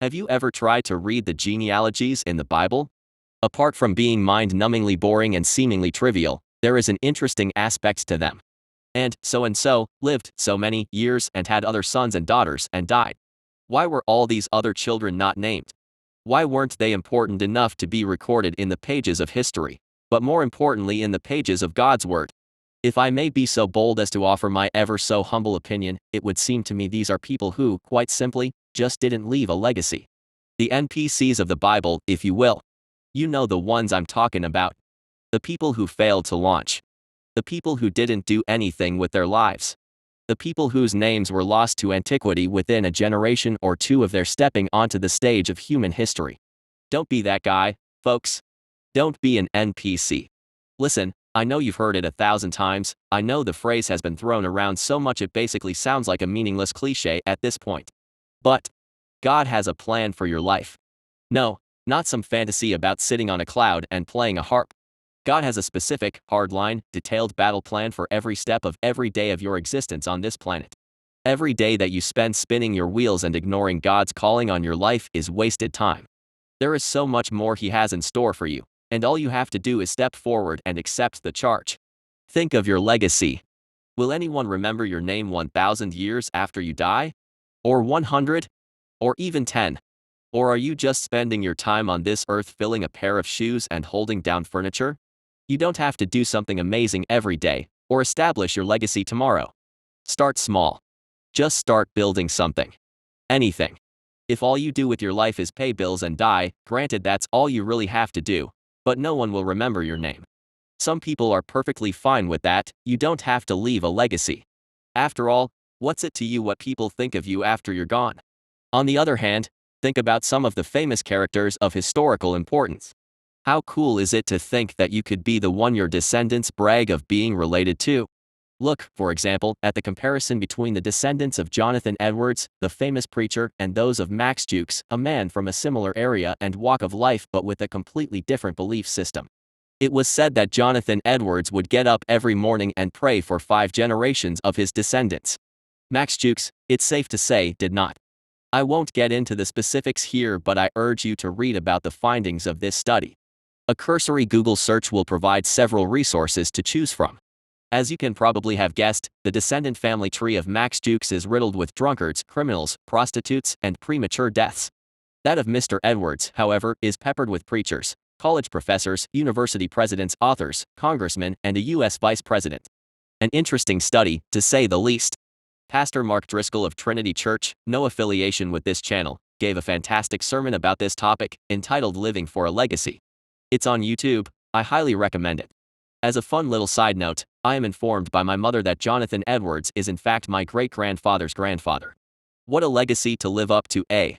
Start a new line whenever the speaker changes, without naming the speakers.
Have you ever tried to read the genealogies in the Bible? Apart from being mind-numbingly boring and seemingly trivial, there is an interesting aspect to them. And so lived so many years and had other sons and daughters and died. Why were all these other children not named? Why weren't they important enough to be recorded in the pages of history, but more importantly in the pages of God's Word? If I may be so bold as to offer my ever so humble opinion, it would seem to me these are people who, quite simply, just didn't leave a legacy. The NPCs of the Bible, if you will. You know the ones I'm talking about. The people who failed to launch. The people who didn't do anything with their lives. The people whose names were lost to antiquity within a generation or two of their stepping onto the stage of human history. Don't be that guy, folks. Don't be an NPC. Listen, I know you've heard it 1,000 times, I know the phrase has been thrown around so much it basically sounds like a meaningless cliche at this point. But God has a plan for your life. No, not some fantasy about sitting on a cloud and playing a harp. God has a specific, hardline, detailed battle plan for every step of every day of your existence on this planet. Every day that you spend spinning your wheels and ignoring God's calling on your life is wasted time. There is so much more He has in store for you, and all you have to do is step forward and accept the charge. Think of your legacy. Will anyone remember your name 1,000 years after you die? Or 100? Or even 10? Or are you just spending your time on this earth filling a pair of shoes and holding down furniture? You don't have to do something amazing every day, or establish your legacy tomorrow. Start small. Just start building something. Anything. If all you do with your life is pay bills and die, granted that's all you really have to do, but no one will remember your name. Some people are perfectly fine with that, you don't have to leave a legacy. After all, what's it to you what people think of you after you're gone? On the other hand, think about some of the famous characters of historical importance. How cool is it to think that you could be the one your descendants brag of being related to? Look, for example, at the comparison between the descendants of Jonathan Edwards, the famous preacher, and those of Max Jukes, a man from a similar area and walk of life but with a completely different belief system. It was said that Jonathan Edwards would get up every morning and pray for 5 generations of his descendants. Max Jukes, it's safe to say, did not. I won't get into the specifics here, but I urge you to read about the findings of this study. A cursory Google search will provide several resources to choose from. As you can probably have guessed, the descendant family tree of Max Jukes is riddled with drunkards, criminals, prostitutes, and premature deaths. That of Mr. Edwards, however, is peppered with preachers, college professors, university presidents, authors, congressmen, and a U.S. vice president. An interesting study, to say the least. Pastor Mark Driscoll of Trinity Church, no affiliation with this channel, gave a fantastic sermon about this topic, entitled Living for a Legacy. It's on YouTube, I highly recommend it. As a fun little side note, I am informed by my mother that Jonathan Edwards is in fact my great-grandfather's grandfather. What a legacy to live up to, eh?